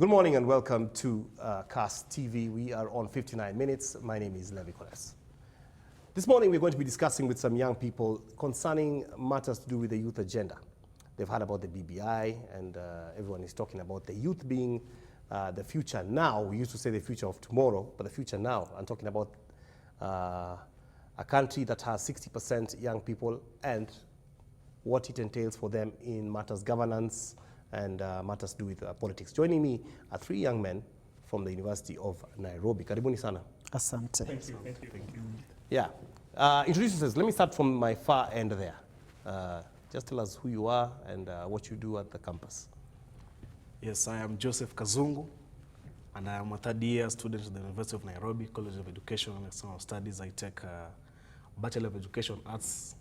Good morning and welcome to CAST TV. We are on 59 Minutes. My name is Levi Koles. This morning we're going to be discussing with some young people concerning matters to do with the youth agenda. They've heard about the BBI and everyone is talking about the youth being the future now. We used to say the future of tomorrow, but the future now. I'm talking about a country that has 60% young people and what it entails for them in matters governance and matters to do with politics. Joining me are three young men from the University of Nairobi. Karibuni sana. Asante. Thank you. Yeah. Introduce yourselves. Let me start from my far end there. Just tell us who you are and what you do at the campus. Yes, I am Joseph Kazungu, and I am a third-year student at the University of Nairobi College of Education and External Studies. I take Bachelor of Education Arts,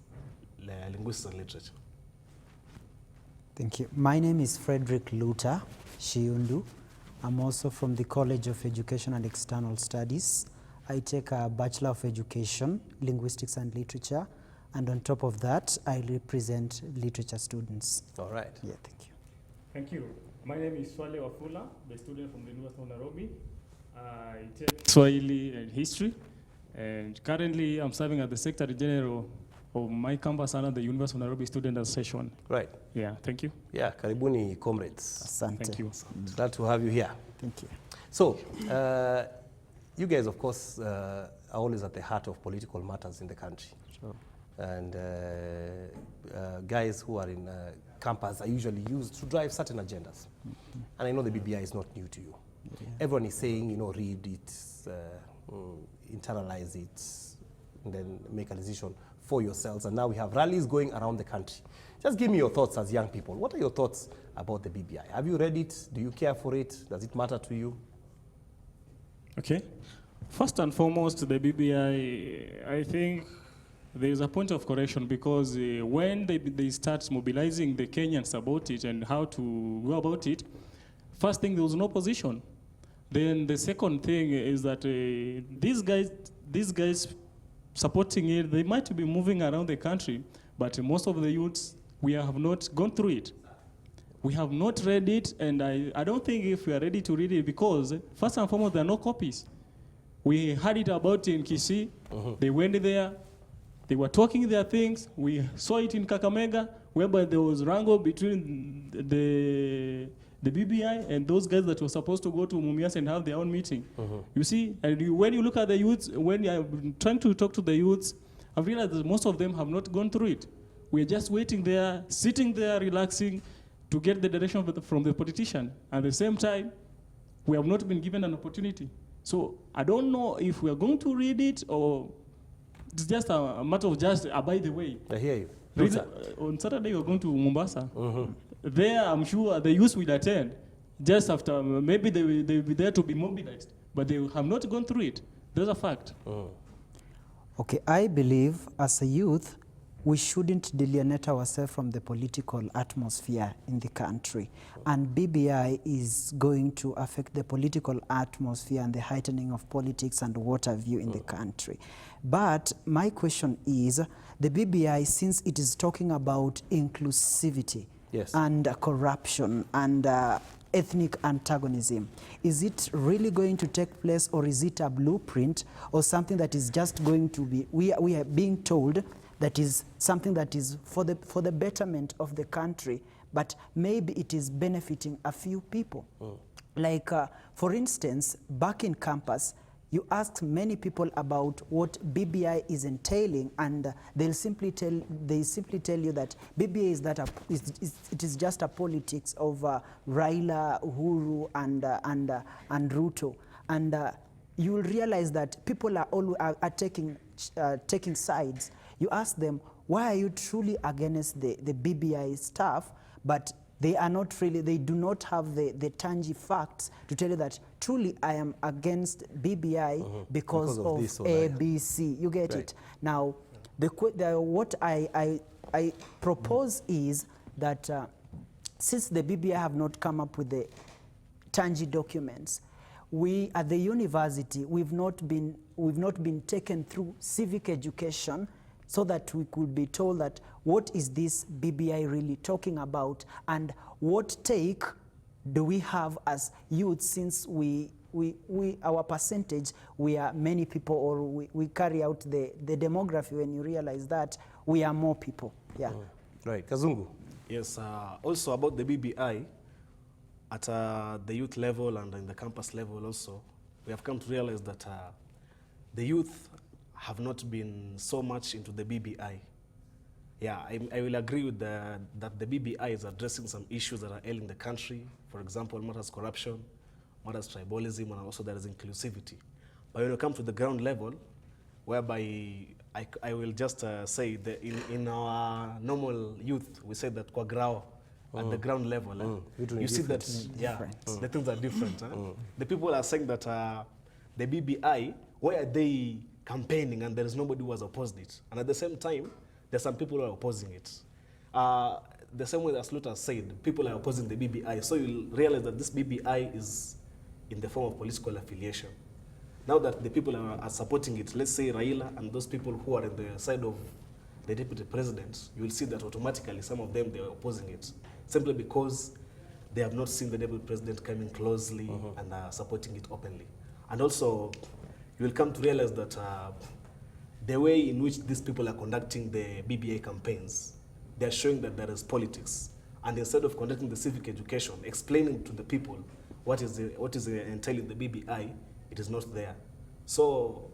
Linguistics and Literature. Thank you. My name is Frederick Luta Shiundu. I'm also from the College of Education and External Studies. I take a Bachelor of Education, Linguistics and Literature, and on top of that, I represent literature students. All right. Yeah, thank you. Thank you. My name is Swale Wafula, the student from the University of Nairobi. I take Swahili and History, and currently I'm serving as the Secretary General of my campus under the University of Nairobi Student Association. Right. Yeah, thank you. Yeah, karibuni comrades. Asante. Thank you. Glad to have you here. Thank you. So, you guys, of course, are always at the heart of political matters in the country. Sure. And guys who are in campus are usually used to drive certain agendas. Mm-hmm. And I know the BBI is not new to you. Yeah. Everyone is saying, you know, read it, internalize it, and then make a decision for yourselves. And now we have rallies going around the country. Just give me your thoughts as young people. What are your thoughts about the BBI? Have you read it? Do you care for it? Does it matter to you? Okay. First and foremost, the BBI, I think there is a point of correction because when they start mobilizing the Kenyans about it and how to go about it, first thing, there was no opposition. Then the second thing is that these guys supporting it, they might be moving around the country, but most of the youths, we have not gone through it. We have not read it, and I don't think if we are ready to read it because, first and foremost, there are no copies. We heard it about in Kisii. They went there. They were talking their things. We saw it in Kakamega, whereby there was wrangle between the BBI and those guys that were supposed to go to Mumias and have their own meeting. You see, and when you look at the youths, when I'm trying to talk to the youths, I've realized that most of them have not gone through it. We're just waiting there, sitting there, relaxing, to get the direction from the politician. At the same time, we have not been given an opportunity. So I don't know if we are going to read it or it's just a matter of just by the way. I hear you. On Saturday, we're going to Mombasa. There, I'm sure the youth will attend. Just after, maybe they'll be there to be mobilized. But they have not gone through it. That's a fact. Okay, I believe as a youth, we shouldn't delineate ourselves from the political atmosphere in the country. And BBI is going to affect the political atmosphere and the heightening of politics and what have you in the country. But my question is, the BBI, since it is talking about inclusivity, yes, and corruption and ethnic antagonism, is it really going to take place, or is it a blueprint or something that is just going to be, we are being told that is something that is for the betterment of the country, but maybe it is benefiting a few people. Like, for instance, back in campus, you ask many people about what BBI is entailing, and they simply tell you that BBI is that it is just a politics of Raila, Uhuru, and Ruto, and you will realize that people are taking sides. You ask them, why are you truly against the BBI stuff, but they are not really, they do not have the tangible facts to tell you that truly I am against BBI because of A, B, C. You get it? Now, what I propose is that since the BBI have not come up with the tangible documents, we at the university, we've not been taken through civic education so that we could be told that what is this BBI really talking about and what take do we have as youth, since our percentage, we are many people, or we carry out the demography, when you realize that we are more people. Yeah. Right. Kazungu. Yes, also about the BBI, at the youth level and in the campus level also, we have come to realize that the youth have not been so much into the BBI. Yeah, I will agree with that the BBI is addressing some issues that are ailing the country. For example, matters corruption, matters tribalism, and also there is inclusivity. But when you come to the ground level, whereby I will just say that in our normal youth, we say that kwa grao, at the ground level, you see that, the things are different. The people are saying that the BBI, why are they campaigning and there is nobody who has opposed it? And at the same time, there's some people who are opposing it. The same way as Luther said, people are opposing the BBI. So you'll realize that this BBI is in the form of political affiliation. Now that the people are supporting it, let's say Raila and those people who are on the side of the deputy president, you will see that automatically some of them, they are opposing it, simply because they have not seen the deputy president coming closely and supporting it openly. And also, you will come to realize that the way in which these people are conducting the BBI campaigns, they are showing that there is politics. And instead of conducting the civic education, explaining to the people what is entailing the BBI, it is not there. So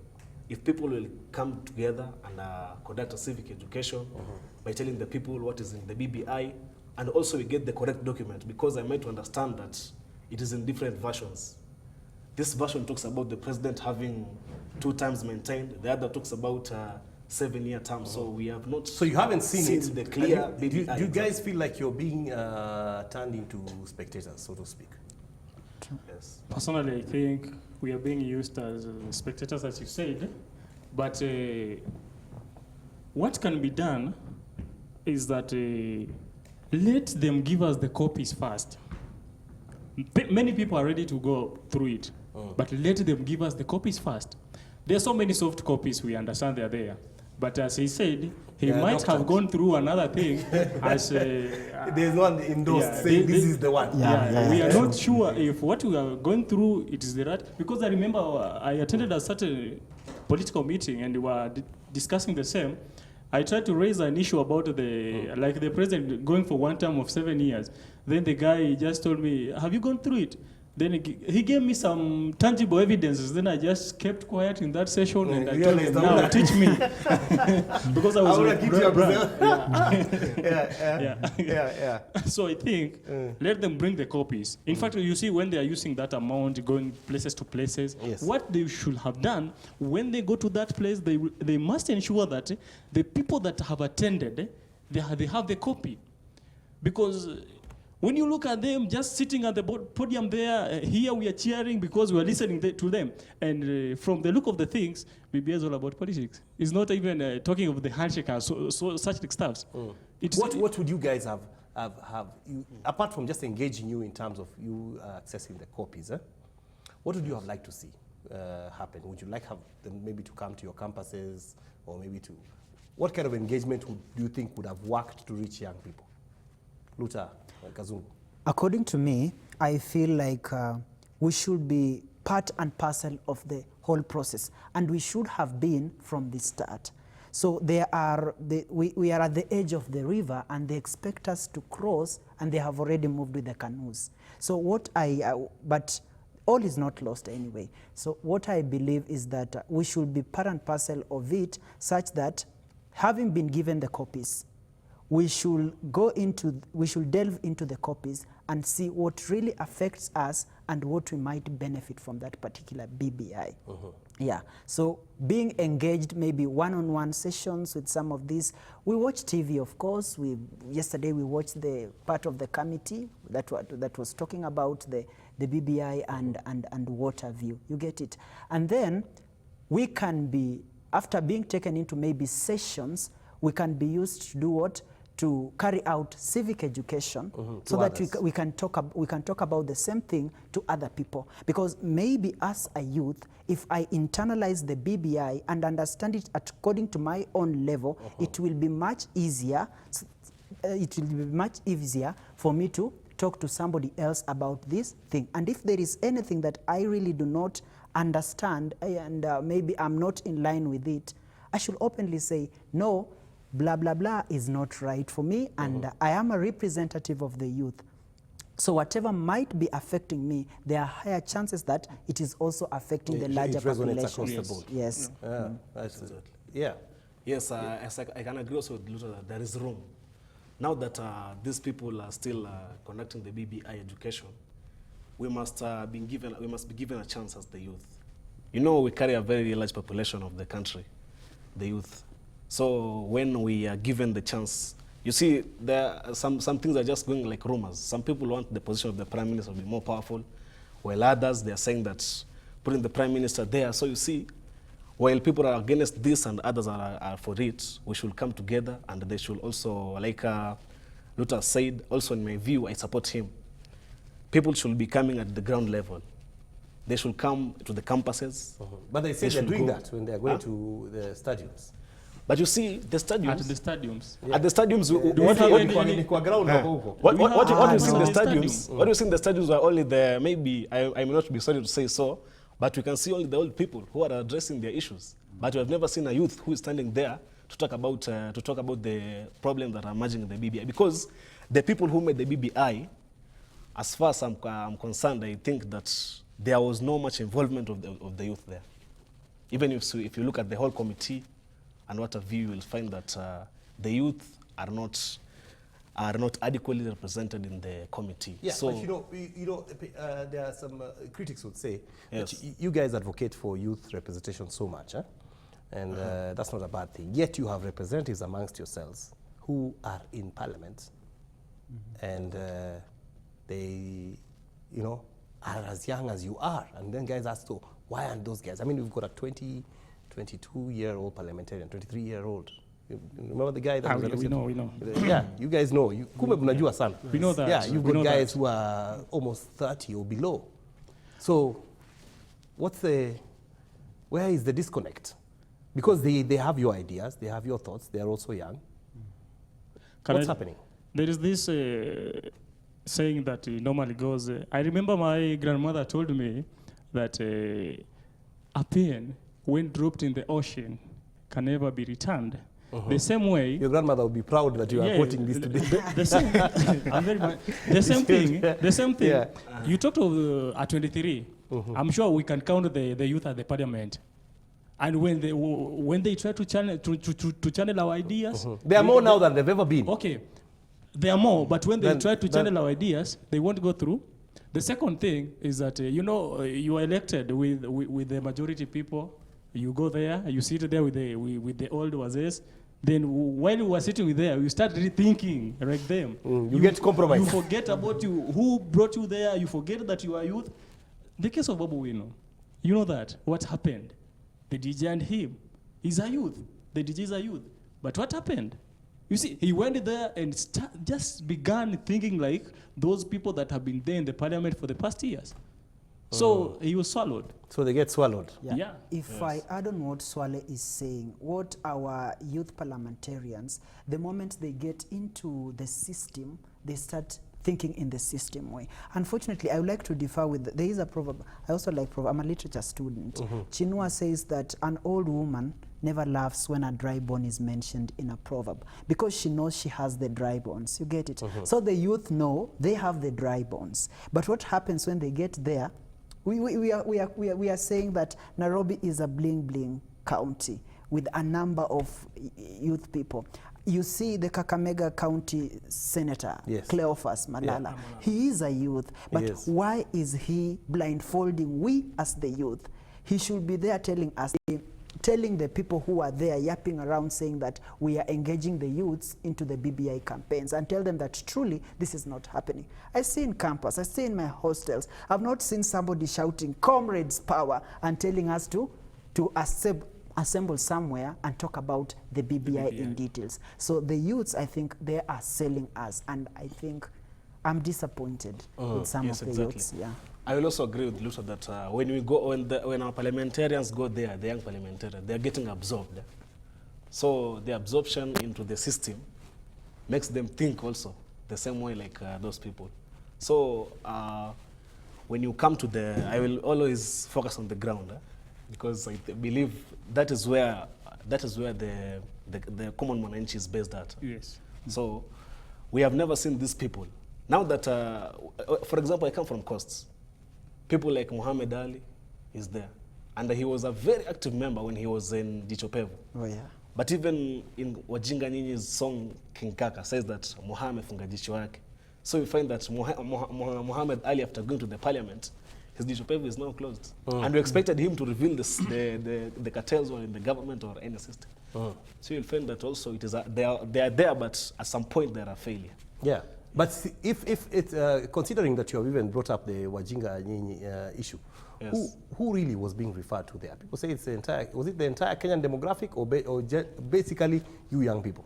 if people will come together and conduct a civic education by telling the people what is in the BBI, and also we get the correct document, because I might understand that it is in different versions. This version talks about the president having 2 terms maintained. The other talks about 7-year terms. So we have not. So you haven't seen it. The clear BBI. Do you guys feel like you're being turned into spectators, so to speak? Yes. Personally, I think we are being used as spectators, as you said. But what can be done is that let them give us the copies first. Many people are ready to go through it, but let them give us the copies first. There are so many soft copies, we understand they are there. But as he said, he might have gone through another thing as there's one endorsed saying this is the one. We are not sure if what we are going through, it is the right. Because I remember I attended a certain political meeting and we were discussing the same. I tried to raise an issue about like the president going for 1 term of 7 years. Then the guy just told me, have you gone through it? Then he gave me some tangible evidences. Then I just kept quiet in that session and I told him, now teach me. Because I was like, So I think, let them bring the copies. In fact, you see when they are using that amount, going places to places, what they should have done, when they go to that place, they must ensure that the people that have attended, they have the copy. Because when you look at them just sitting at the podium there, here we are cheering because we are listening to them. And from the look of the things, BBI is all about politics. It's not even talking of the handshake and such stuff. What would you guys have apart from just engaging you in terms of you accessing the copies, what would you have liked to see happen? Would you like have them maybe to come to your campuses, or maybe to, what kind of engagement do you think would have worked to reach young people? Luther, Kazungu. According to me, I feel like we should be part and parcel of the whole process, and we should have been from the start. So we are at the edge of the river, and they expect us to cross, and they have already moved with the canoes. So but all is not lost anyway. So what I believe is that we should be part and parcel of it, such that having been given the copies, we should delve into the copies and see what really affects us and what we might benefit from that particular BBI. Yeah, so being engaged, maybe one-on-one sessions with some of these. We watch TV, of course. Yesterday we watched the part of the committee that was talking about the BBI and water view. You get it? And then we can be, after being taken into maybe sessions, we can be used to do what? To carry out civic education, so that we can talk about the same thing to other people. Because maybe as a youth, if I internalize the BBI and understand it according to my own level, it will be much easier. It will be much easier for me to talk to somebody else about this thing. And if there is anything that I really do not understand and maybe I'm not in line with it, I should openly say, no, blah, blah, blah is not right for me, and I am a representative of the youth. So whatever might be affecting me, there are higher chances that it is also affecting the larger population. Across the board. Yes. Yeah. Yes, I can agree also with Luther that there is room. Now that these people are still conducting the BBI education, we must be given a chance as the youth. You know, we carry a very large population of the country, the youth. So when we are given the chance, you see, there are some things are just going like rumors. Some people want the position of the prime minister to be more powerful, while others, they are saying that putting the prime minister there. So you see, while people are against this and others are for it, we should come together, and they should also, like Luther said, also in my view, I support him. People should be coming at the ground level. They should come to the campuses. But they say they're doing that when they're going to the stadiums. But you see, the stadiums. At the stadiums. At the stadiums, what you see in the stadiums? What you see in the stadiums are only the, maybe, I may not be sorry to say so, but we can see only the old people who are addressing their issues. But we have never seen a youth who is standing there to talk about the problems that are emerging in the BBI. Because the people who made the BBI, as far as I'm concerned, I think that there was no much involvement of the youth there. Even if you look at the whole committee and what have you will find that the youth are not adequately represented in the committee. Yeah, so, but there are some critics would say yes, that you guys advocate for youth representation so much, and that's not a bad thing. Yet you have representatives amongst yourselves who are in parliament, and they, are as young as you are. And then guys ask, so why aren't those guys? I mean, we've got a 22-year-old parliamentarian, 23-year-old. You remember the guy that was elected? We know. Yeah, you guys know. Kumbe mnajua sana. We know that. Yeah, you've got guys who are almost 30 or below. So where is the disconnect? Because they have your ideas, they have your thoughts, they are also young. What's happening? There is this saying that normally goes, I remember my grandmother told me that a pen, when dropped in the ocean, can never be returned. The same way, your grandmother will be proud that you are quoting this today. The same thing. Yeah. You talked of at 23. I'm sure we can count the youth at the parliament. And when they try to channel our ideas, There are more now than they've ever been. okay, there are more. But when they try to channel our ideas, they won't go through. The second thing is that you are elected with the majority people. You go there, you sit there with the old wazes. Then while you were sitting there, you start rethinking like them. You get compromised. You forget about who brought you there. You forget that you are youth. The case of Babu Wino, you know that. What happened? The DJ and him, he's a youth. The DJ is a youth. But what happened? You see, he went there and just began thinking like those people that have been there in the parliament for the past years. So he was swallowed. So they get swallowed. Yeah. If I add on what Swale is saying, what our youth parliamentarians, the moment they get into the system, they start thinking in the system way. Unfortunately, I would like to differ with, there is a proverb, I also like proverb, I'm a literature student. Chinua says that an old woman never laughs when a dry bone is mentioned in a proverb because she knows she has the dry bones. You get it? So the youth know they have the dry bones. But what happens when they get there, we are saying that Nairobi is a bling-bling county with a number of youth people. You see the Kakamega County Senator, Cleophas Malala. Yeah. He is a youth, but why is he blindfolding we as the youth? He should be there telling us, telling the people who are there yapping around saying that we are engaging the youths into the BBI campaigns and tell them that truly this is not happening. I see in campus, I see in my hostels, I've not seen somebody shouting comrades power and telling us to assemble somewhere and talk about the BBI in details. So the youths, I think they are selling us, and I think I'm disappointed with some of the youths. Yeah. I will also agree with Luther that when our parliamentarians go there, the young parliamentarians, they are getting absorbed. So the absorption into the system makes them think also the same way like those people. So when you come to I will always focus on the ground, because I believe that is where the common mwananchi is based at. Yes. So we have never seen these people. Now that, for example, I come from Coasts. People like Muhammad Ali is there. And he was a very active member when he was in Jichopevu. Oh, yeah. But even in Wajinga Nyinyi's song, King Kaka, says that Muhammad funga jicho yake. So you find that Muhammad Ali, after going to the parliament, his Jichopevu is now closed. And we expected him to reveal the cartels or in the government or any system. So you'll find that also it is they are there, but at some point they're a failure. Yeah. But if considering that you have even brought up the Wajinga Nyinyi issue, Yes. who really was being referred to there? People say it's was it the entire Kenyan demographic or basically you young people?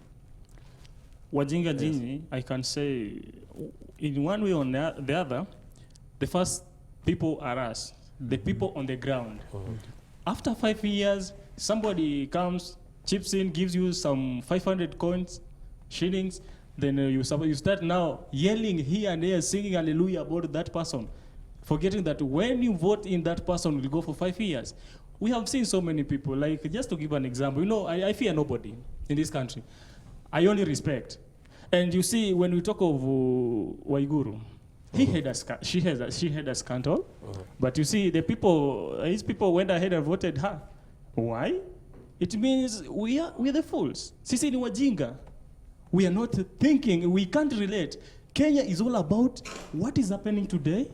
Wajinga Nyinyi, I can say, in one way or the other, the first people are us, the people on the ground. After 5 years, somebody comes, chips in, gives you some 500 coins, shillings, then you start now yelling here and there, singing hallelujah about that person, forgetting that when you vote in, that person will go for 5 years. We have seen so many people, like, just to give an example, you know, I fear nobody in this country. I only respect. And you see, when we talk of Waiguru, she had a scandal, but you see, his people went ahead and voted her. Why? It means we are the fools. Sisi ni wajinga. We are not thinking, we can't relate. Kenya is all about what is happening today.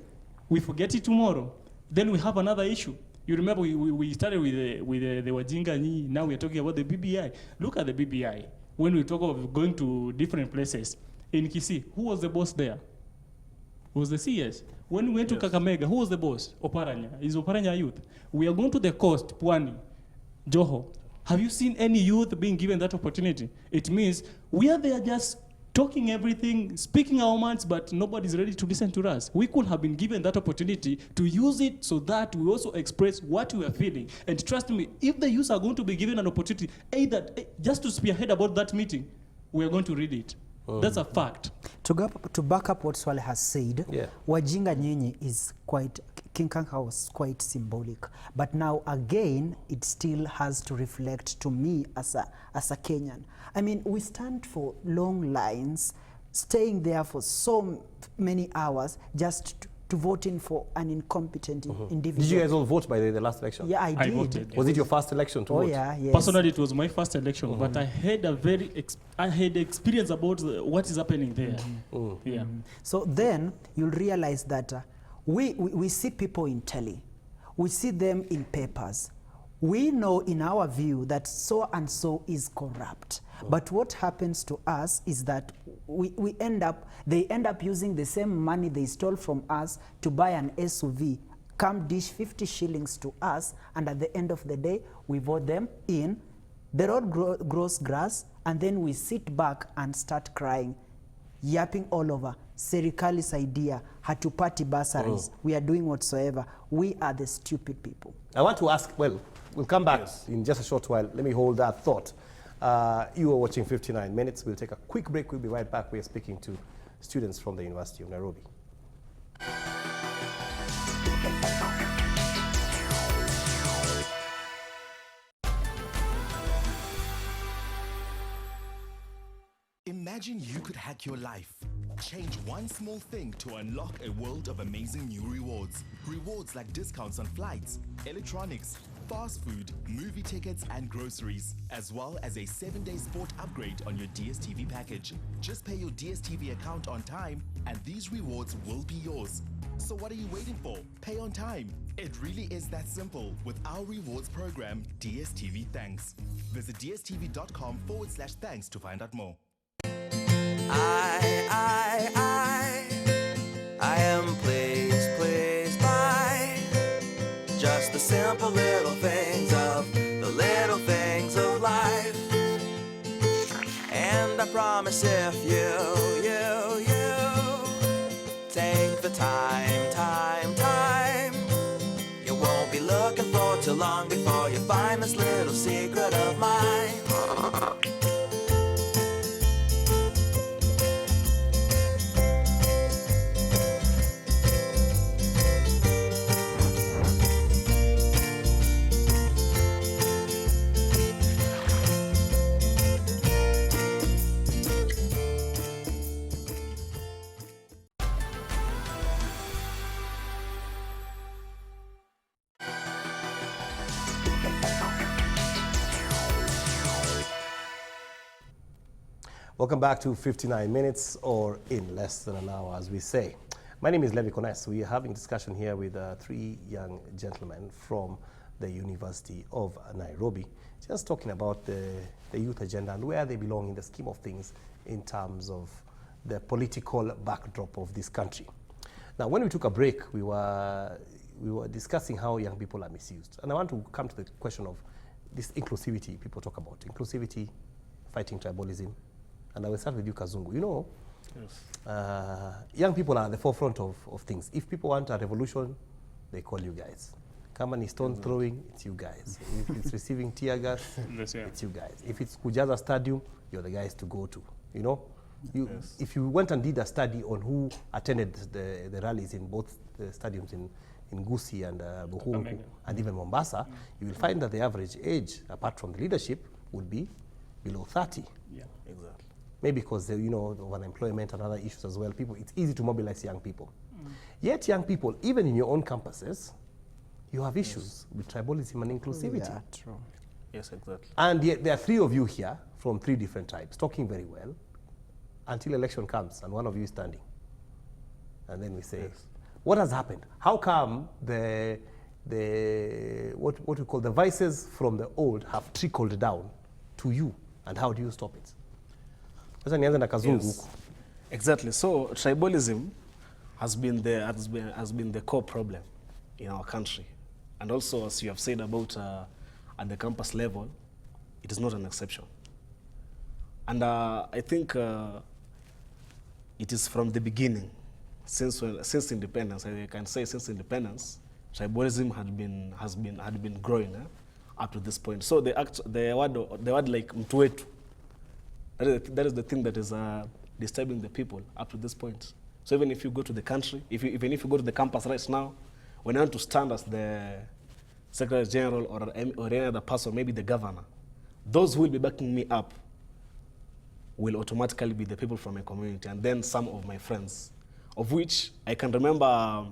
We forget it tomorrow. Then we have another issue. You remember we started with the Wajinga Nyinyi, now we are talking about the BBI. Look at the BBI. When we talk of going to different places, in Kisii, who was the boss there? It was the CS. When we went to Kakamega, who was the boss? Oparanya. Is Oparanya youth? We are going to the coast, Pwani, Joho. Have you seen any youth being given that opportunity? It means we are there just talking everything, speaking our minds, but nobody's ready to listen to us. We could have been given that opportunity to use it so that we also express what we are feeling. And trust me, if the youth are going to be given an opportunity, just to spearhead about that meeting, we are going to read it. That's a fact. To back up what Swale has said, Wajinga Nyinyi is quite, King Kaka was quite symbolic. But now again, it still has to reflect to me as a Kenyan. I mean, we stand for long lines, staying there for so many hours just to vote in for an incompetent individual. Did you guys all vote by the last election? Yeah, I did. Voted. Was it your first election to vote? Yeah, yes. Personally, it was my first election, but I had I had experience about what is happening there. Yeah. So then you'll realize that we see people in telly, we see them in papers. We know in our view that so and so is corrupt. But what happens to us is that they end up using the same money they stole from us to buy an SUV, come dish 50 shillings to us, and at the end of the day, we vote them in. The road grows grass, and then we sit back and start crying, yapping all over. Serikali's idea, hatupati bursaries, we are doing whatsoever. We are the stupid people. I want to ask, well, we'll come back in just a short while. Let me hold that thought. You are watching 59 Minutes. We'll take a quick break. We'll be right back. We are speaking to students from the University of Nairobi. Imagine you could hack your life. Change one small thing to unlock a world of amazing new rewards. Rewards like discounts on flights, electronics, fast food, movie tickets and groceries, as well as a 7-day sport upgrade on your DSTV package. Just pay your DSTV account on time and these rewards will be yours. So what are you waiting for? Pay on time. It really is that simple with our rewards program, DSTV Thanks. Visit dstv.com/thanks to find out more. I am pleased by just the simple little things of life. And I promise if you take the time, you won't be looking for too long before you find this little secret of mine. Welcome back to 59 Minutes, or in less than an hour, as we say. My name is Levi Kones. We are having a discussion here with three young gentlemen from the University of Nairobi, just talking about the youth agenda and where they belong in the scheme of things in terms of the political backdrop of this country. Now, when we took a break, we were discussing how young people are misused. And I want to come to the question of this inclusivity people talk about. Inclusivity, fighting tribalism. And I will start with you, Kazungu. You know, yes. Young people are at the forefront of things. If people want a revolution, they call you guys. Come and stone throwing, it's you guys. If it's receiving tear gas, it's you guys. If it's Kujaza Stadium, you're the guys to go to. You know, if you went and did a study on who attended the rallies in both the stadiums in Gusii and Buhungu and even Mombasa, you will find that the average age, apart from the leadership, would be below 30. Yeah, exactly. Maybe because, you know, of unemployment and other issues as well. It's easy to mobilize young people. Yet young people, even in your own campuses, you have issues with tribalism and inclusivity. Yeah, true. Yes, exactly. And yet there are three of you here from three different tribes, talking very well, until election comes and one of you is standing. And then we say, what has happened? How come what we call the vices from the old have trickled down to you, and how do you stop it? Yes. Exactly. So tribalism has been the core problem in our country, and also, as you have said about at the campus level, it is not an exception. And I think it is from the beginning, since independence. I can say since independence, tribalism had been growing up to this point. So the word like mtu wetu, that is the thing that is disturbing the people up to this point. So even if you go to the country, even if you go to the campus right now, when you want to stand as the Secretary General or any other person, maybe the governor, those who will be backing me up will automatically be the people from my community, and then some of my friends, of which I can remember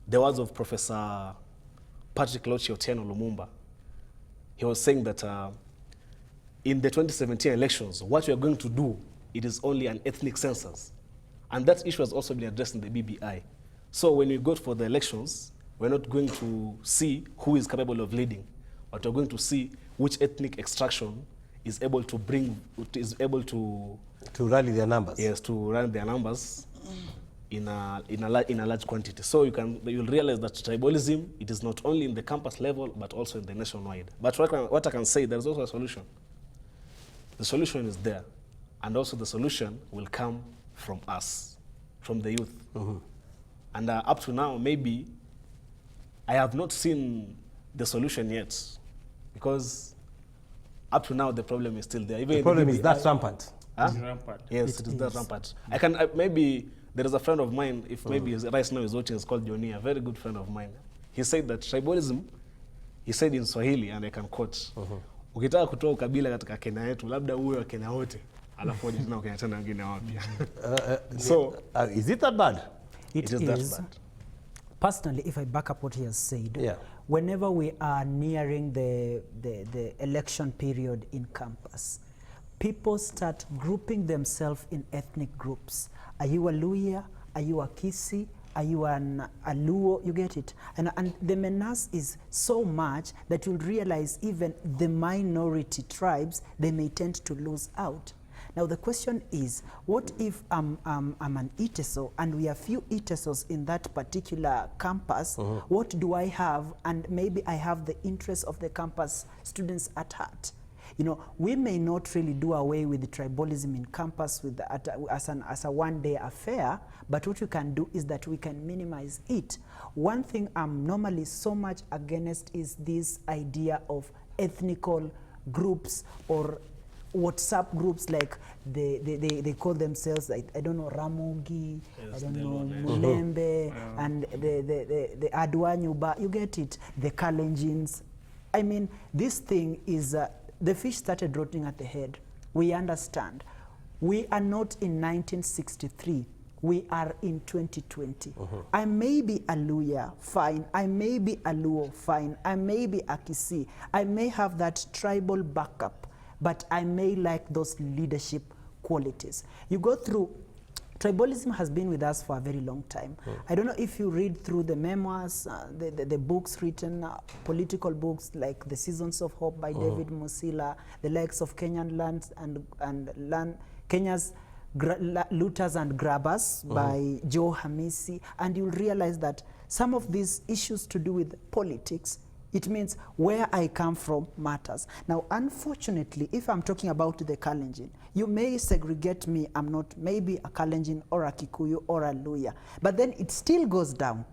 the words of Professor Patrick Lochi Otieno Lumumba. He was saying that in the 2017 elections, what we are going to do, it is only an ethnic census. And that issue has also been addressed in the BBI. So when we go for the elections, we're not going to see who is capable of leading, but we're going to see which ethnic extraction is able to rally their numbers. Yes, to run their numbers in a large quantity. So you'll realize that tribalism, it is not only in the campus level, but also in the nationwide. But what I can say, there's also a solution. The solution is there, and also the solution will come from us, from the youth. And up to now, maybe I have not seen the solution yet, because up to now the problem is still there. Even the problem is that rampant. It's rampant. Yes, it is that rampant. Maybe there is a friend of mine, if maybe right now is watching, is called Johnny, a very good friend of mine. He said that tribalism, he said in Swahili, and I can quote, ukitaka kutoa ukabila katika Kenya yetu, labda uwe wa Kenya wote, alafu waje tena Kenya tena wengine wapya. So, is it that bad? It is that bad. Personally, if I back up what he has said, whenever we are nearing the election period in campus, people start grouping themselves in ethnic groups. Are you a Luya? Are you a Kisi? Are you a Luo? You get it? And the menace is so much that you'll realize even the minority tribes, they may tend to lose out. Now the question is, what if I'm an Iteso and we have few Itesos in that particular campus? What do I have? And maybe I have the interests of the campus students at heart. You know, we may not really do away with the tribalism in campus as a one-day affair, but what we can do is that we can minimize it. One thing I'm normally so much against is this idea of ethnical groups or WhatsApp groups, like they call themselves, like, I don't know, Ramogi, I don't know, Mulembe, and the Adwanyuba, you get it, the Kalenjins. I mean, this thing is, the fish started rotting at the head. We understand. We are not in 1963. We are in 2020. I may be a Luya, fine. I may be a Luo, fine. I may be a Kisi. I may have that tribal backup, but I may like those leadership qualities. You go through, tribalism has been with us for a very long time. I don't know if you read through the memoirs, the books written, political books like The Seasons of Hope by David Musila, the likes of Kenyan Lands and Kenya's Looters and Grabbers by Joe Hamisi, and you'll realize that some of these issues to do with politics, it means where I come from matters. Now, unfortunately, if I'm talking about the Kalenjin, you may segregate me, I'm not maybe a Kalenjin or a Kikuyu or a Luya, but then it still goes down.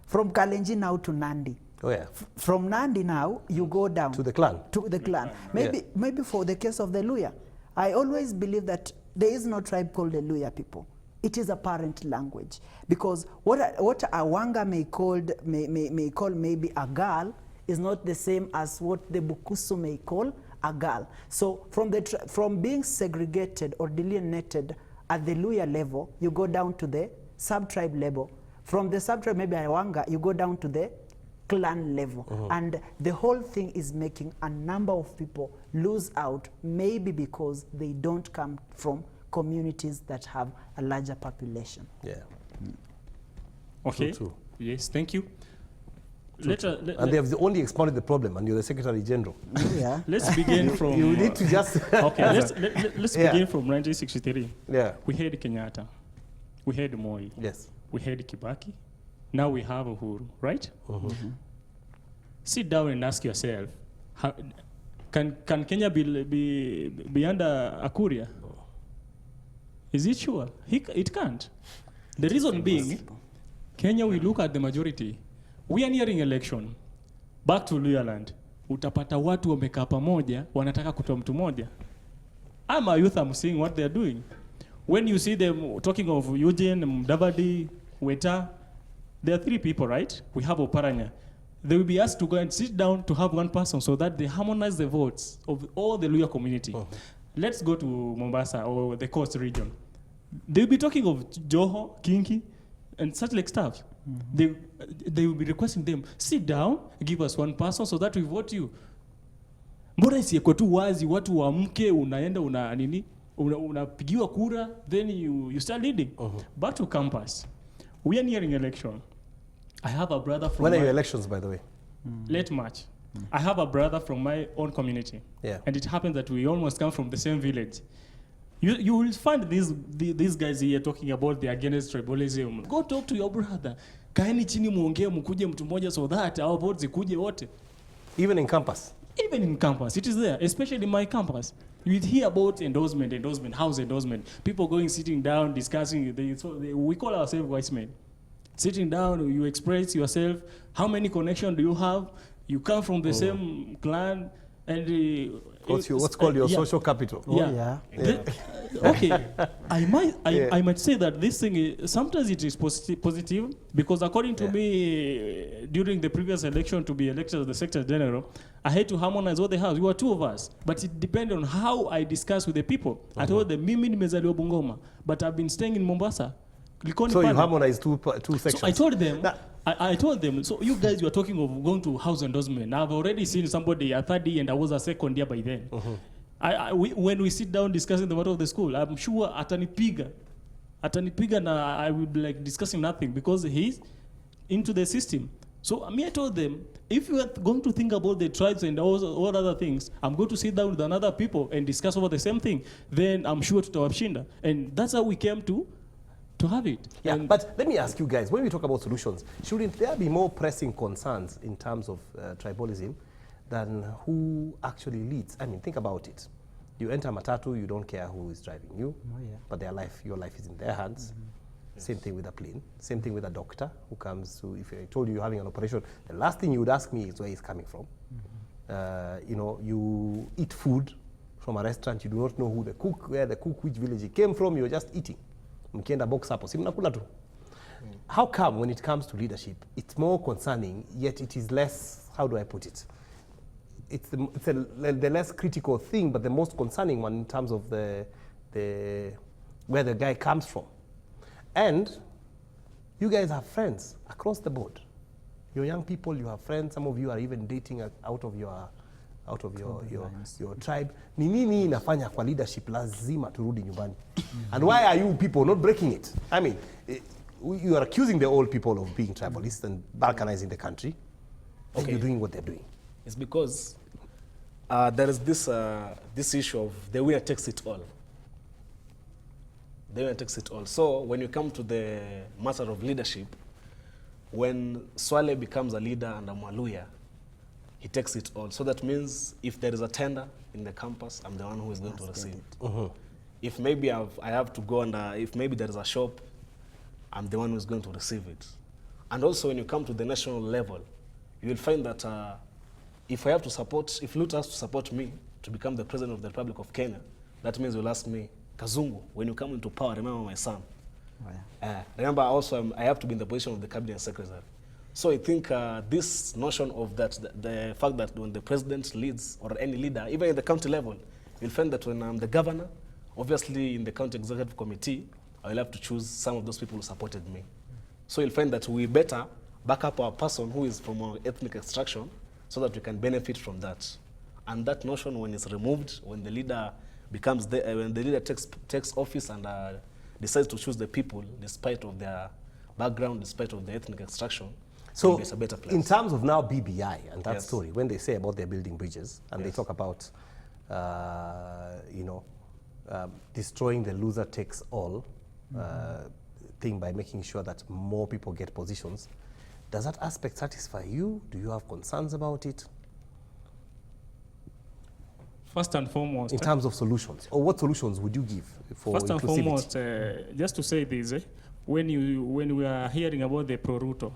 From Kalenjin now to Nandi. Oh yeah. From Nandi now, you go down. To the clan. To the clan. Maybe for the case of the Luya, I always believe that there is no tribe called the Luya people. It is a parent language. Because what a Wanga may call maybe a girl is not the same as what the Bukusu may call a girl. So from being segregated or delineated at the Luya level, you go down to the sub-tribe level. From the sub-tribe, maybe Awanga, you go down to the clan level. And the whole thing is making a number of people lose out, maybe because they don't come from communities that have a larger population. Yeah. Okay. True. Yes, thank you. And they have only expounded the problem, and you're the Secretary General. Yeah. Let's begin from... You need to just... Okay, let's begin from 1963. Yeah. We had Kenyatta. We had Moi. Yes. We had Kibaki. Now we have Uhuru, right? Sit down and ask yourself, can Kenya be under Akuria? Is it sure? It can't. The reason being, Kenya, we look at the majority. We are nearing election. Back to Luya land. Utapata watu wamekaa pamoja, wanataka kutoa mtu moja. I'm a youth, I'm seeing what they're doing. When you see them talking of Eugene, Mudavadi, Weta, there are three people, right? We have Oparanya. They will be asked to go and sit down to have one person so that they harmonize the votes of all the Luya community. Let's go to Mombasa or the coast region. They'll be talking of Joho, Kinki, and such like stuff. They will be requesting them, sit down, give us one person so that we vote you. Mbona isiekwe tu wazi, watu waamke, unaenda unapigiwa kura, then you start leading. Back to campus. We are nearing election. I have a brother from... When are your elections, by the way? Late March. I have a brother from my own community. Yeah. And it happens that we almost come from the same village. You will find these guys here talking about the against tribalism. Go talk to your brother. Kaeni chini muongee mkuje mtu mmoja so that our votes zikuje wote. Even in campus? Even in campus, it is there, especially in my campus. You hear about endorsement, house endorsement. People going, sitting down, discussing. We call ourselves wise men. Sitting down, you express yourself. How many connections do you have? You come from the same clan, and what's called your social capital. Okay, I might say that this thing is, sometimes it is positive because according to me, during the previous election to be elected as the Secretary General, I had to harmonize all the house. We were two of us, but it depended on how I discuss with the people. I told them, mimi nimezaliwa Bungoma, but I've been staying in Mombasa. So you harmonize two sections. So I told them, I told them, so you guys were talking of going to house endorsement. I've already seen somebody a third year and I was a second year by then. When we sit down discussing the matter of the school, I'm sure atanipiga na I will be like discussing nothing because he's into the system. So I told them, if you are going to think about the tribes and all other things, I'm going to sit down with another people and discuss over the same thing. Then I'm sure tutawashinda. And that's how we came to have it. Yeah, but let me ask you guys, when we talk about solutions, shouldn't there be more pressing concerns in terms of tribalism than who actually leads? I mean, think about it. You enter Matatu, you don't care who is driving you, but your life is in their hands. Same thing with a plane. Same thing with a doctor who comes to, if I told you you're having an operation, the last thing you would ask me is where he's coming from. You eat food from a restaurant, you do not know who the cook, which village he came from, you're just eating. Mkienda box hapo, si mnakula tu. How come when it comes to leadership, it's more concerning, yet it is less, how do I put it? It's the less critical thing, but the most concerning one in terms of where the guy comes from. And you guys have friends across the board. You're young people, you have friends. Some of you are even dating out of your out of your tribe. Ni nini inafanya kwa leadership lazima turudi nyumbani? And why are you people not breaking it? I mean, you are accusing the old people of being tribalist and balkanizing the country. And you're doing what they're doing. It's because there is this issue of the winner takes it all. The winner takes it all. So when you come to the matter of leadership, when Swale becomes a leader and a Mwaluya, he takes it all. So that means if there is a tender in the campus, I'm the one who is going to receive it. If maybe I have to go and if maybe there is a shop, I'm the one who is going to receive it. And also when you come to the national level, you will find that if Lut has to support me to become the president of the Republic of Kenya, that means you'll ask me, Kazungu, when you come into power, remember my son. Oh, yeah. Remember also I have to be in the position of the cabinet secretary. So I think this notion of that, the fact that when the president leads, or any leader, even at the county level, you'll find that when I'm the governor, obviously in the county executive committee, I will have to choose some of those people who supported me. So you'll find that we better back up our person who is from our ethnic extraction so that we can benefit from that. And that notion, when it's removed, when the leader becomes when the leader takes office and decides to choose the people despite of their background, despite of their ethnic extraction, so it's a better place. In terms of now BBI and that Yes. story, when they say about they're building bridges and they Yes. talk about, destroying the loser takes all thing by making sure that more people get positions, does that aspect satisfy you? Do you have concerns about it? First and foremost, In terms of solutions, or what solutions would you give for first and inclusivity? foremost, just to say this, when we are hearing about the Pro-Ruto,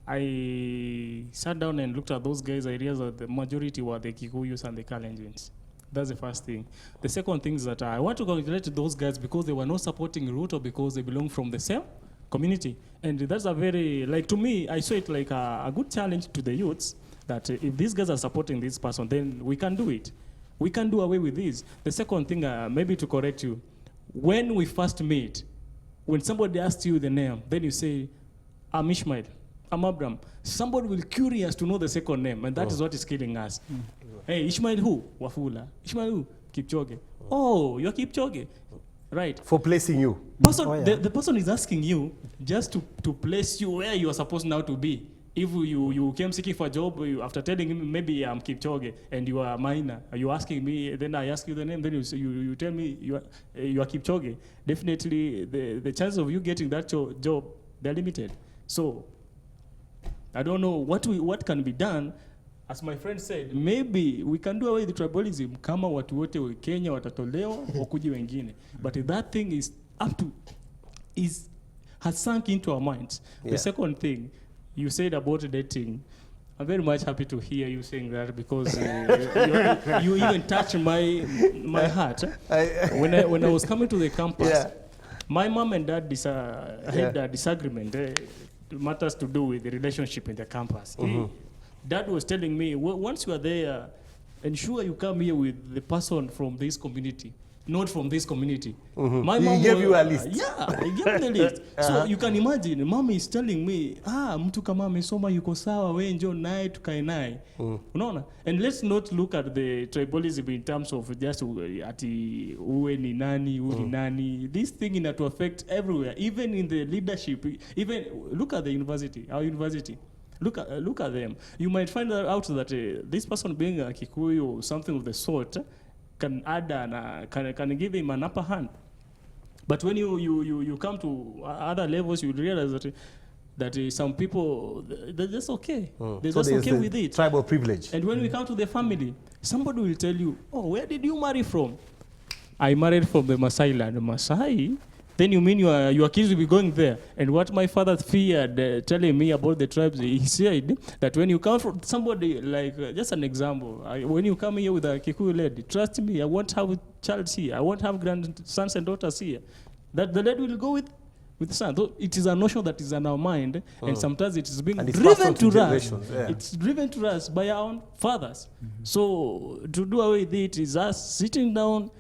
I sat down and looked at those guys' ideas that the majority were the Kikuyus and the Kalenjins. That's the first thing. The second thing is that I want to congratulate those guys because they were not supporting Ruto because they belong from the same community. And that's a very, like to me, I saw it like a good challenge to the youths that if these guys are supporting this person, then we can do it. We can do away with this. The second thing, maybe to correct you, when we first met, when somebody asks you the name, then you say, I'm Ishmael, I'm Abraham. Somebody will be curious to know the second name, and that is what is killing us. Hey, Ishmael who? Wafula. Ishmael who? Kipchoge. Oh, you're Kipchoge. Right. For placing you. Person, the person is asking you just to place you where you are supposed now to be. If you came seeking for a job, after telling him maybe I'm Kipchoge and you are a minor, you asking me, then I ask you the name, then you tell me you are Kipchoge. Definitely the chances of you getting that job, they're limited. So I don't know what can be done. As my friend said, maybe we can do away with tribalism kama watu wote wa Kenya watatolewa wakuji wengine. But that thing is has sunk into our minds. Yeah. The second thing, you said about dating. I'm very much happy to hear you saying that because you even touched my heart. When I was coming to the campus, my mom and dad had a disagreement. Matters to do with the relationship in the campus. Dad was telling me, once you are there, ensure you come here with the person from this community, not from this community. My mom gave you a list. Yeah, he gave me the list. So you can imagine, mom is telling me, mtu kama amesoma yuko sawa, we njoo naye tukae naye. Unaona? And let's not look at the tribalism in terms of just ati uwe ni nani, uwe ni nani. This thing in to affect everywhere, even in the leadership. Even look at the university, our university. Look at them. You might find out that this person being a Kikuyu or something of the sort can add can give him an upper hand. But when you come to other levels, you realize that some people, they're just okay. They're just okay with it. Tribal privilege. And when we come to the family, somebody will tell you, oh, where did you marry from? I married from the Maasai land. Maasai? Then you mean your kids will be going there? And what my father feared telling me about the tribes, he said that when you come from somebody, like just an example, when you come here with a Kikuyu lady, trust me, I won't have child here. I won't have grandsons and daughters here. That the lady will go with the son. Though it is a notion that is in our mind, and sometimes it is being driven to us. Yeah. It's driven to us by our own fathers. So to do away with it is us sitting down,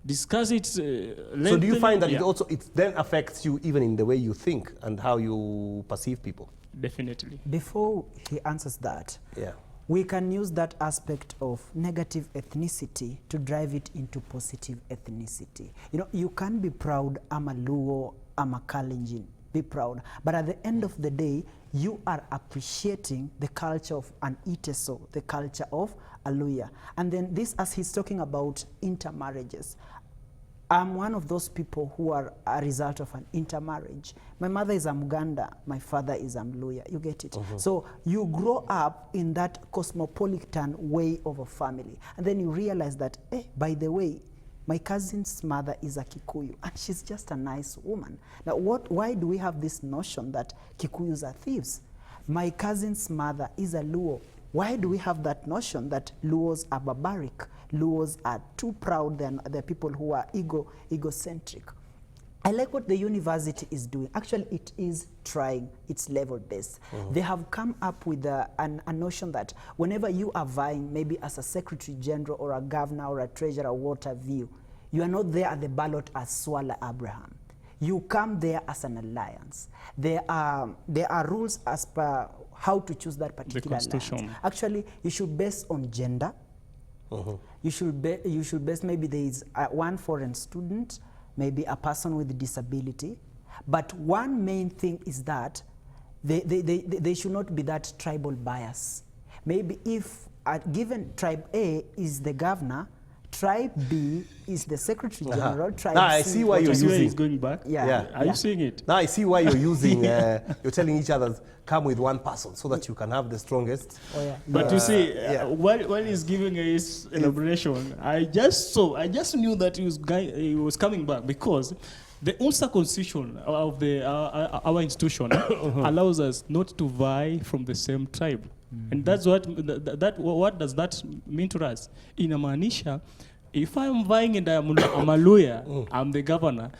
discuss it. So do you find that it then affects you even in the way you think and how you perceive people? Definitely. Before he answers that, we can use that aspect of negative ethnicity to drive it into positive ethnicity. You know, you can be proud, I'm a Luo, I'm a Kalenjin, be proud. But at the end of the day, you are appreciating the culture of an Iteso, the culture of a Luya. And then this, as he's talking about intermarriages, I'm one of those people who are a result of an intermarriage. My mother is a Muganda, my father is a Mluya. You get it? So you grow up in that cosmopolitan way of a family. And then you realize that, by the way, my cousin's mother is a Kikuyu, and she's just a nice woman. Now, why do we have this notion that Kikuyus are thieves? My cousin's mother is a Luo. Why do we have that notion that Luos are barbaric? Luos are too proud than the people who are egocentric. I like what the university is doing. Actually, it is trying its level best. They have come up with a notion that whenever you are vying, maybe as a secretary general or a governor or a treasurer or what have you, you are not there at the ballot as Swala Abraham. You come there as an alliance. There are rules as per how to choose that particular alliance. Actually, you should base on gender. You should base, maybe there is one foreign student, maybe a person with disability. But one main thing is that they should not be that tribal bias. Maybe if a given tribe A is the governor, tribe B is the secretary general, tribe now, C. I see why you're using. Is going back. Are you seeing it? Now I see why you're using. You're telling each other come with one person so that you can have the strongest. But you see, while he's giving his elaboration, I just knew that he was coming back because the Ulster Constitution of our institution allows us not to vie from the same tribe. And that's what does that mean to us? In Amanisha, if I'm vying and I'm a lawyer, I'm the governor,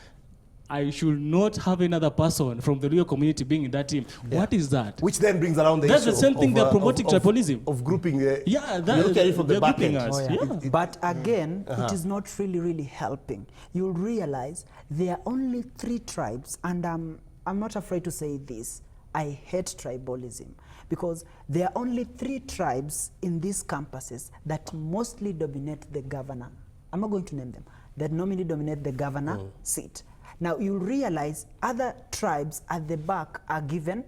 I should not have another person from the Luo community being in that team. What is that? Which then brings around the That's issue the same thing they're promoting tribalism. Of grouping. That look at it from the back end. But again, it is not really helping. You'll realize there are only 3 tribes, and I'm not afraid to say this. I hate tribalism because there are only 3 tribes in these campuses that mostly dominate the governor. I'm not going to name them. That normally dominate the governor seat. Now you'll realize other tribes at the back are given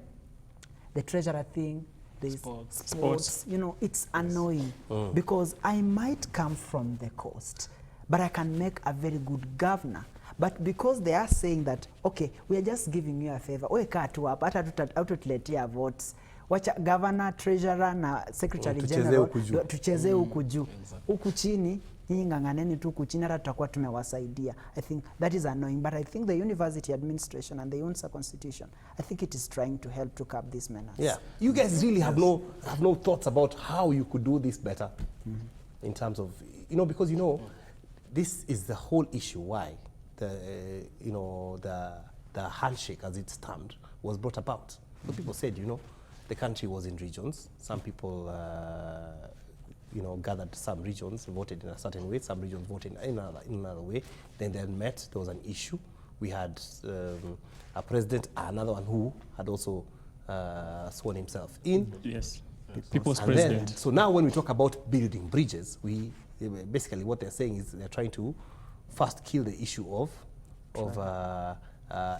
the treasurer thing, the sports. You know, it's annoying because I might come from the coast, but I can make a very good governor. But because they are saying that, okay, we are just giving you a favor, weka tu hapa hata hatutuletea votes. Wacha governor, treasurer na secretary general tuchezee huku juu. Huku chini nyinyi ng'ang'aneni tu huku chini hata tutakuwa tumewasaidia. I think that is annoying, but I think the university administration and the UNSA constitution, I think it is trying to help to curb this menace. Yeah, you guys really have no thoughts about how you could do this better in terms of, because this is the whole issue why the handshake, as it's termed, was brought about. So people said, the country was in regions. Some people, gathered some regions, voted in a certain way. Some regions voted in another way. Then they met. There was an issue. We had a president, another one who had also sworn himself in. Yes, people's president. So now when we talk about building bridges, basically what they're saying is they're trying to first kill the issue of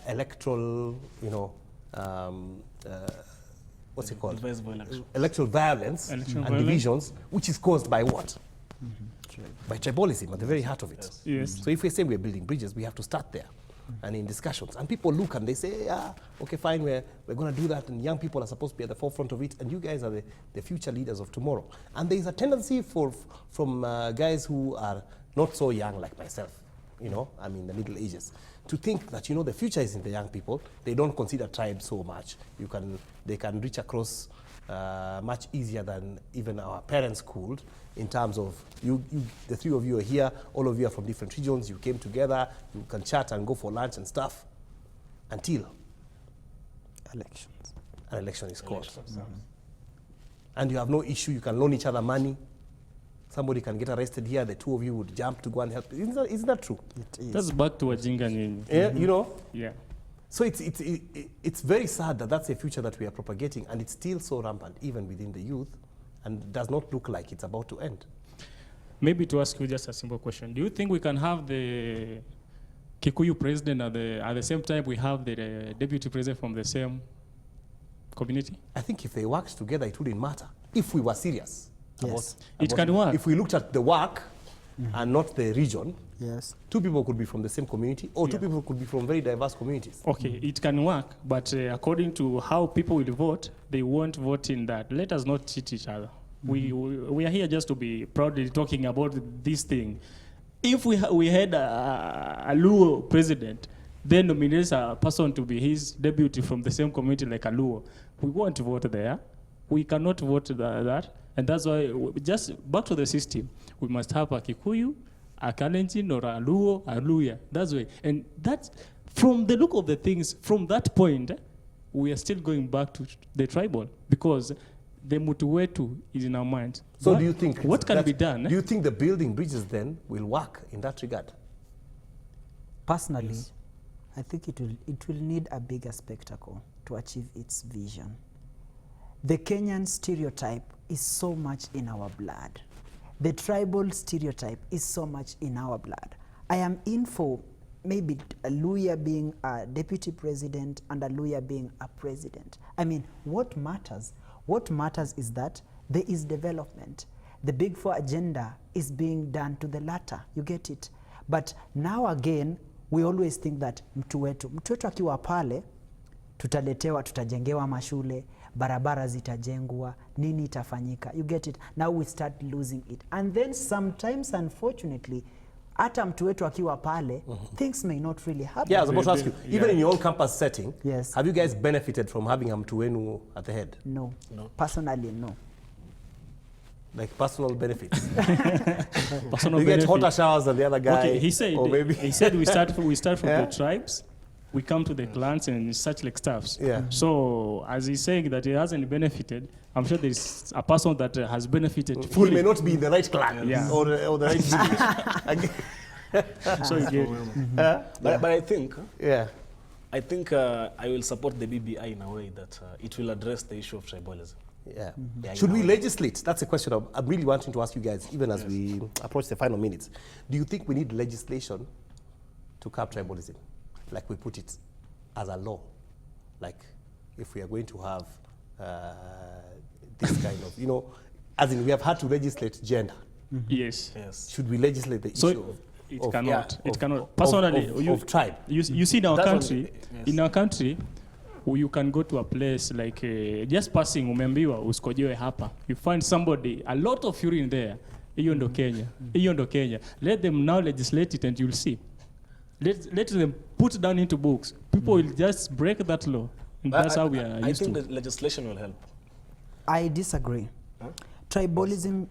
electoral, what's it called? Electoral violence and divisions, which is caused by what? By tribalism at the very heart of it. Yes. So if we say we're building bridges, we have to start there and in discussions. And people look and they say, okay, fine, we're going to do that, and young people are supposed to be at the forefront of it, and you guys are the future leaders of tomorrow. And there is a tendency from guys who are not so young like myself, I'm in the middle ages, to think that, the future is in the young people. They don't consider tribes so much. They can reach across much easier than even our parents could, in terms of the 3 of you are here, all of you are from different regions, you came together, you can chat and go for lunch and stuff until Elections. an election is called. And you have no issue, you can loan each other money. Somebody can get arrested here, the 2 of you would jump to go and help. Isn't that true? It is. That's back to Wajinga Nyinyi. Yeah, Yeah. So it's very sad that that's a future that we are propagating, and it's still so rampant, even within the youth. and does not look like it's about to end. Maybe to ask you just a simple question. Do you think we can have the Kikuyu president at the same time we have the deputy president from the same community? I think if they worked together, it wouldn't matter. If we were serious. Yes. It can work. If we looked at the work and not the region, Yes. two people could be from the same community, or two people could be from very diverse communities. Okay, it can work, but according to how people will vote, they won't vote in that. Let us not cheat each other. We are here just to be proudly talking about this thing. If we had a Luo president, then nominates a person to be his deputy from the same community like a Luo, we won't vote there. We cannot vote that, and that's why just back to the system. We must have a Kikuyu, a Kalenjin, or a Luo, a Luya. That's why, and that's from the look of the things. From that point, we are still going back to the tribal because the Mutuwetu is in our minds. So do you think what can that- be done? Do you think the building bridges then will work in that regard? Personally, I think it will need a bigger spectacle to achieve its vision. The Kenyan stereotype is so much in our blood. The tribal stereotype is so much in our blood. I am in for maybe a Luya being a deputy president and a Luya being a president. I mean, what matters? What matters is that there is development. The Big Four agenda is being done to the latter. You get it? But now again, we always think that mtu wetu akiwa pale, tutaletewa, tutajengewa mashule, barabara zitajengwa, nini itafanyika. You get it? Now we start losing it. And then sometimes, unfortunately, hata mtu wetu akiwa pale, things may not really happen. Yeah, I was about to ask you, even in your own campus setting, Yes. have you guys benefited from having a Mtuwenu at the head? No. Personally, no. Like personal benefits? Personal You get benefit. hotter showers than the other guy? Okay, he said. Or maybe He said we start from Yeah. the tribes, we come to the clans and such like stuffs. Yeah. So as he's saying that he hasn't benefited, I'm sure there's a person that has benefited who may fully. not be in the right clan Yeah. or the right village. So you get, But I think Yeah. I will support the BBI in a way that it will address the issue of tribalism. Yeah. Yeah, Should you we know. legislate? That's a question I'm really wanting to ask you guys, even as we approach the final minutes. Do you think we need legislation to curb tribalism? Like we put it as a law? Like if we are going to have this kind of, as in we have had to legislate gender. yes. Yes. Should we legislate the So issue of, it of- cannot. of- It cannot. of- Personally, of tribe? You see in our That one, country, yes. in our country, you can go to a place like just passing, umeambiwa usikojewe hapa. You find somebody, a lot of urine there. Hiyo ndo Kenya. Hiyo ndo Kenya. Let them now legislate it and you'll see. Let them put down into books. People will just break that law. And But that's how we are I used think to. the legislation will help. I disagree. Huh? Tribalism,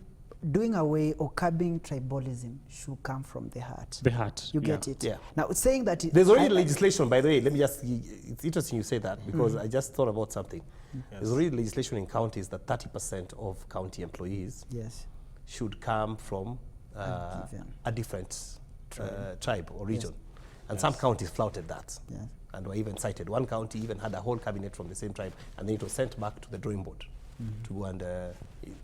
doing away or curbing tribalism should come from the heart. The heart. You yeah. get it? Yeah. Now, saying that... There's already legislation, by the way. Let me just, it's interesting you say that because I just thought about something. There's already legislation in counties that 30% of county employees Yes. should come from a different tribe or region. And some counties flouted that Yes. and were even cited. One county even had a whole cabinet from the same tribe and then it was sent back to the drawing board to go and,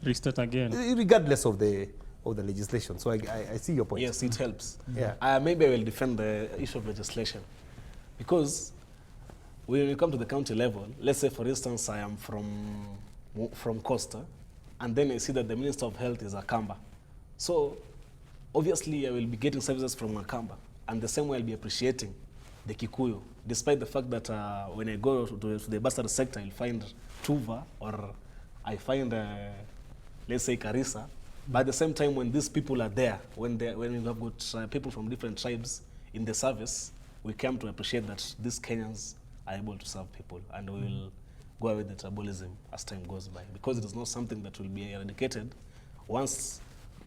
Restart again. regardless of the legislation. So I see your point. Yes, it helps. Yeah. Maybe I will defend the issue of legislation because when you come to the county level, let's say for instance I am from Costa and then I see that the Minister of Health is Akamba. So obviously I will be getting services from Akamba and the same way I'll be appreciating the Kikuyu despite the fact that when I go to the bursary sector I'll find Tuva or I find let's say Karisa. But at the same time, when these people are there, when we have got people from different tribes in the service, we come to appreciate that these Kenyans are able to serve people, and we will go away with the tribalism as time goes by, because it is not something that will be eradicated once,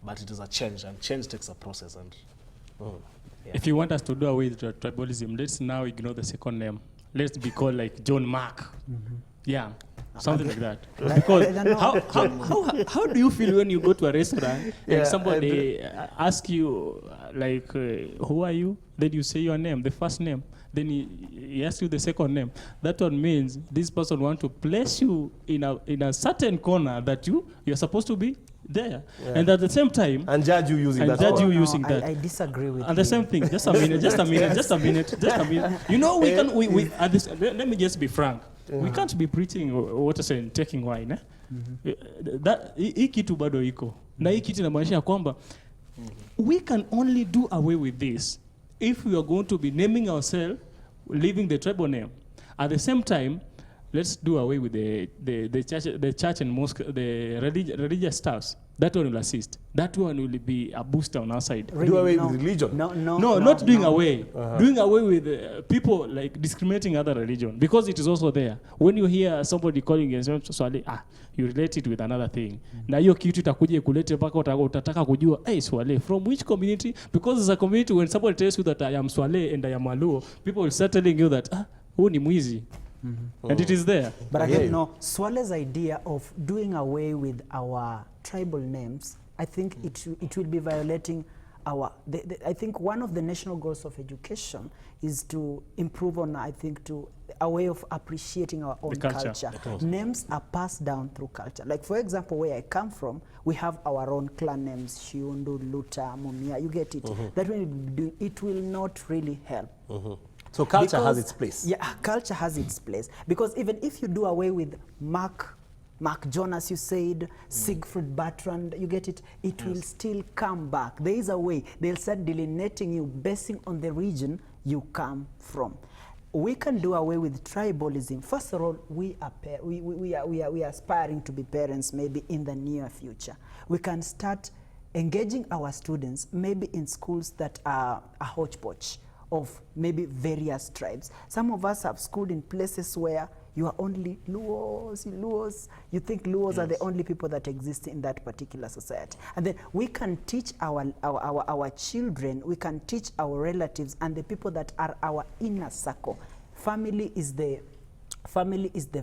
but it is a change, and change takes a process. And If you want us to do away with tribalism, let's now ignore the second name. Let's be called like John Mark. Yeah, something like that. I Because don't know. how do you feel when you go to a restaurant Yeah, and somebody asks you, who are you? Then you say your name, the first name. Then he asks you the second name. That one means this person wants to place you in a certain corner that you're supposed to be there. Yeah. And at the same time, And judge you using And that. judge word. you using that. I disagree with and you. the same thing, just a minute, just a minute. You know, we at this, let me just be frank. We can't be preaching water and taking wine. Hii kitu bado iko. Na hii kitu inamaanisha kwamba we can only do away with this if we are going to be naming ourselves, leaving the tribal name. At the same time, let's do away with the church and mosque, the religious staffs. That one will assist. That one will be a booster on our side. Really, Do away no. with religion. No, Not doing no. away. Doing away with people like discriminating other religion, because it is also there. When you hear somebody calling yourself Swahili, you relate it with another thing. Na hiyo kitu itakuja kulete mpaka utataka kujua, hey, Swahili, from which community? Because as a community, when somebody tells you that I am Swahili and I am Waluo, people will start telling you that, who ni mwizi? And it is there. But I hear again, you. no, Swale's idea of doing away with our tribal names, I think it will be violating our, I think one of the national goals of education is to improve on, I think, to a way of appreciating our own culture. Names are passed down through culture. Like, for example, where I come from, we have our own clan names, Shiundu, Luta, Mumia, you get it. That when it will not really help. So culture has its place. Yeah, culture has its place. Because even if you do away with Mark Jonas, you said, Siegfried Bertrand, you get it, it will still come back. There is a way. They'll start delineating you basing on the region you come from. We can do away with tribalism. First of all, we are aspiring to be parents maybe in the near future. We can start engaging our students maybe in schools that are a hodgepodge of maybe various tribes. Some of us have schooled in places where you are only Luos. You think Luos are the only people that exist in that particular society. And then we can teach our children, we can teach our relatives and the people that are our inner circle. Family is the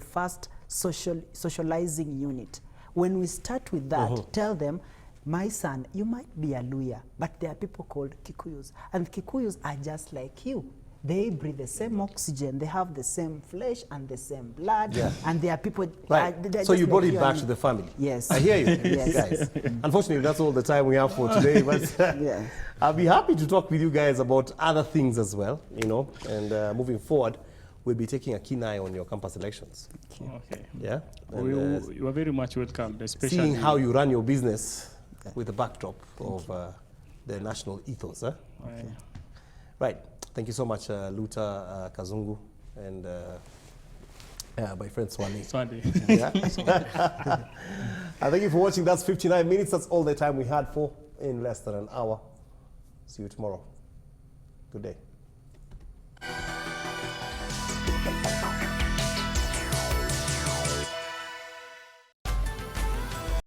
first socializing unit. When we start with that, tell them, my son, you might be a Luya, but there are people called Kikuyus. And Kikuyus are just like you. They breathe the same oxygen, they have the same flesh and the same blood, and they are people... Right. So you brought it back to the family. Yes. I hear you, Yes. guys. Unfortunately, that's all the time we have for today, but Yeah. I'll be happy to talk with you guys about other things as well, you know, and moving forward, we'll be taking a keen eye on your campus elections. Okay. Yeah? And, You are very much welcome, especially seeing how you run your business with the backdrop of the national ethos. Right. Thank you so much, Luta Kazungu, and my friend Swani. Swandi. Yeah. Thank you for watching. That's 59 minutes. That's all the time we had for in less than an hour. See you tomorrow. Good day.